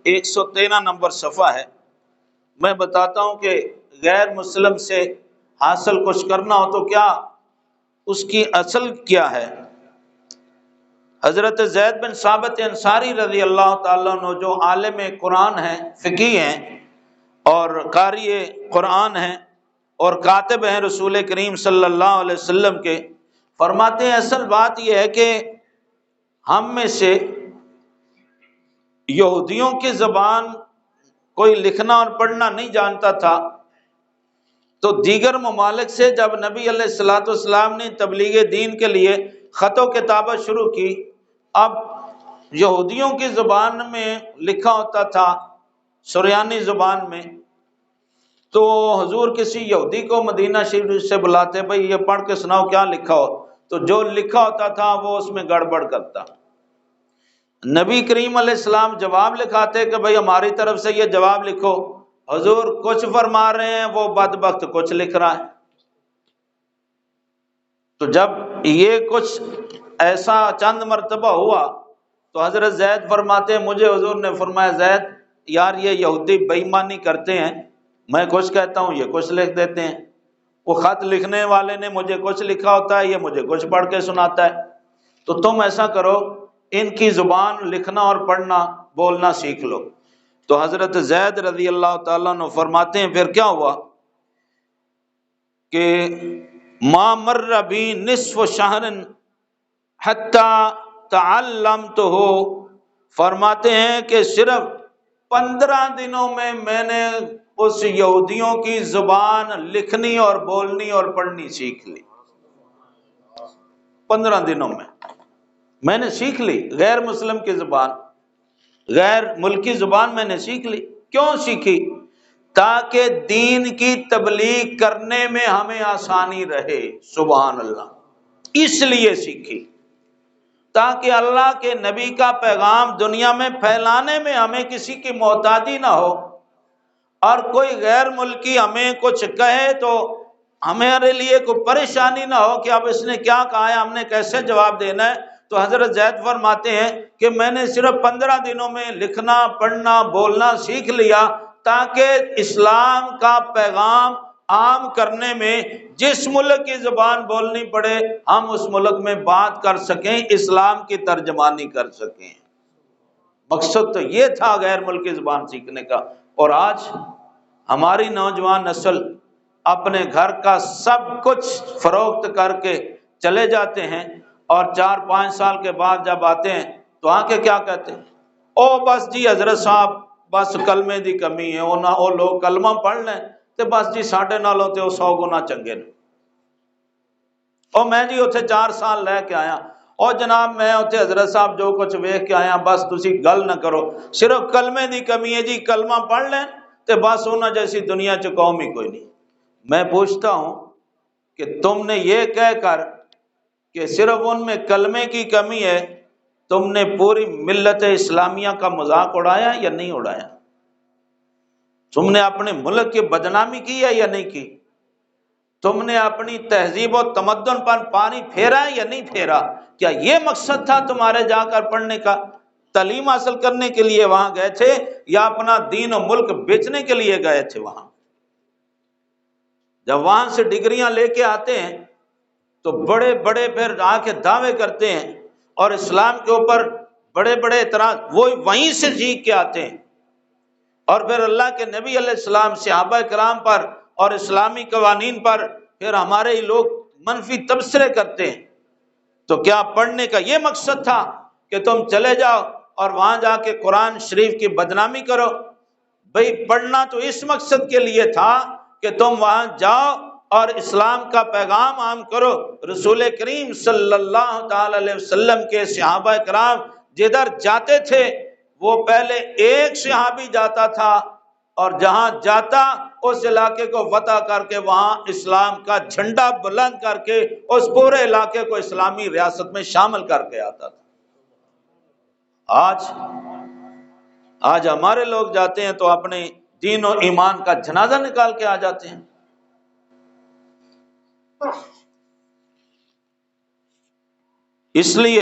113 number صفحہ ہے۔ میں بتاتا ہوں کہ غیر مسلم سے حاصل کچھ کرنا ہو تو کیا اس کی اصل کیا ہے۔ حضرت زید بن ثابت انصاری رضی اللہ تعالیٰ عنہ جو عالم قرآن ہیں، فقی ہیں اور قاری قرآن ہیں اور کاتب ہیں رسول کریم صلی اللہ علیہ وسلم کے، فرماتے ہیں اصل بات یہ ہے کہ ہم میں سے یہودیوں کی زبان کوئی لکھنا اور پڑھنا نہیں جانتا تھا، تو دیگر ممالک سے جب نبی علیہ الصلوۃ والسلام نے تبلیغ دین کے لیے خط و کتابت شروع کی، اب یہودیوں کی زبان میں لکھا ہوتا تھا، سریانی زبان میں، تو حضور کسی یہودی کو مدینہ شریف سے بلاتے، بھئی یہ پڑھ کے سناؤ کیا لکھا ہو، تو جو لکھا ہوتا تھا وہ اس میں گڑبڑ کرتا۔ نبی کریم علیہ السلام جواب لکھاتے کہ بھئی ہماری طرف سے یہ جواب لکھو، حضور کچھ فرما رہے ہیں، وہ بدبخت کچھ لکھ رہا ہے۔ تو جب یہ کچھ ایسا چند مرتبہ ہوا تو حضرت زید فرماتے ہیں مجھے حضور نے فرمایا زید یار یہ یہودی بے ایمانی کرتے ہیں، میں کچھ کہتا ہوں یہ کچھ لکھ دیتے ہیں، وہ خط لکھنے والے نے مجھے کچھ لکھا ہوتا ہے، یہ مجھے کچھ پڑھ کے سناتا ہے، تو تم ایسا کرو ان کی زبان لکھنا اور پڑھنا بولنا سیکھ لو۔ تو حضرت زید رضی اللہ تعالیٰ عنہ فرماتے ہیں پھر کیا ہوا کہ ما مر بی نصف شہر حتی تعلمتہ، فرماتے ہیں کہ صرف 15 دنوں میں میں نے اس یہودیوں کی زبان لکھنی اور بولنی اور پڑھنی سیکھ لی۔ 15 دنوں میں نے سیکھ لی غیر مسلم کی زبان، غیر ملکی زبان میں نے سیکھ لی۔ کیوں سیکھی؟ تاکہ دین کی تبلیغ کرنے میں ہمیں آسانی رہے۔ سبحان اللہ، اس لیے سیکھی تاکہ اللہ کے نبی کا پیغام دنیا میں پھیلانے میں ہمیں کسی کی محتاجی نہ ہو، اور کوئی غیر ملکی ہمیں کچھ کہے تو ہمارے لیے کوئی پریشانی نہ ہو کہ اب اس نے کیا کہا ہے، ہم نے کیسے جواب دینا ہے۔ تو حضرت زید فرماتے ہیں کہ میں نے صرف 15 دنوں میں لکھنا پڑھنا بولنا سیکھ لیا تاکہ اسلام کا پیغام عام کرنے میں جس ملک کی زبان بولنی پڑے ہم اس ملک میں بات کر سکیں، اسلام کی ترجمانی کر سکیں۔ مقصد تو یہ تھا غیر ملکی زبان سیکھنے کا۔ اور آج ہماری نوجوان نسل اپنے گھر کا سب کچھ فروخت کر کے چلے جاتے ہیں، اور 4-5 سال کے بعد جب آتے ہیں تو آ کے کیا کہتے ہیں، او بس جی حضرت صاحب بس کلمے دی کمی ہے، وہ لوگ کلمہ پڑھ لیں تو بس جی ساڈے نالوں تے 100 گنا چنگے نے، او میں جی اتنے 4 سال رہ کے آیا، او جناب میں اتنے حضرت صاحب جو کچھ ویکھ کے آیا، بس تسی گل نہ کرو، صرف کلمے دی کمی ہے جی، کلمہ پڑھ لیں تو بس انہاں جیسی دنیا چ قوم ہی کوئی نہیں۔ میں پوچھتا ہوں کہ تم نے یہ کہہ کر کہ صرف ان میں کلمے کی کمی ہے، تم نے پوری ملت اسلامیہ کا مذاق اڑایا یا نہیں اڑایا؟ تم نے اپنے ملک کی بدنامی کی ہے یا نہیں کی؟ تم نے اپنی تہذیب و تمدن پر پانی پھیرا ہے یا نہیں پھیرا؟ کیا یہ مقصد تھا تمہارے جا کر پڑھنے کا؟ تعلیم حاصل کرنے کے لیے وہاں گئے تھے یا اپنا دین و ملک بیچنے کے لیے گئے تھے وہاں؟ جب وہاں سے ڈگریاں لے کے آتے ہیں تو بڑے بڑے پھر آ کے دعوے کرتے ہیں اور اسلام کے اوپر بڑے بڑے اعتراض وہ وہیں سے سیکھ کے آتے ہیں، اور پھر اللہ کے نبی علیہ السلام صحابہ کرام پر اور اسلامی قوانین پر پھر ہمارے ہی لوگ منفی تبصرے کرتے ہیں۔ تو کیا پڑھنے کا یہ مقصد تھا کہ تم چلے جاؤ اور وہاں جا کے قرآن شریف کی بدنامی کرو؟ بھئی پڑھنا تو اس مقصد کے لیے تھا کہ تم وہاں جاؤ اور اسلام کا پیغام عام کرو۔ رسول کریم صلی اللہ تعالی علیہ وسلم کے صحابہ کرام جدھر جاتے تھے وہ پہلے ایک صحابی جاتا تھا، اور جہاں جاتا اس علاقے کو فتح کر کے وہاں اسلام کا جھنڈا بلند کر کے اس پورے علاقے کو اسلامی ریاست میں شامل کر کے آتا تھا۔ آج ہمارے لوگ جاتے ہیں تو اپنے دین و ایمان کا جنازہ نکال کے آ جاتے ہیں۔ اس لیے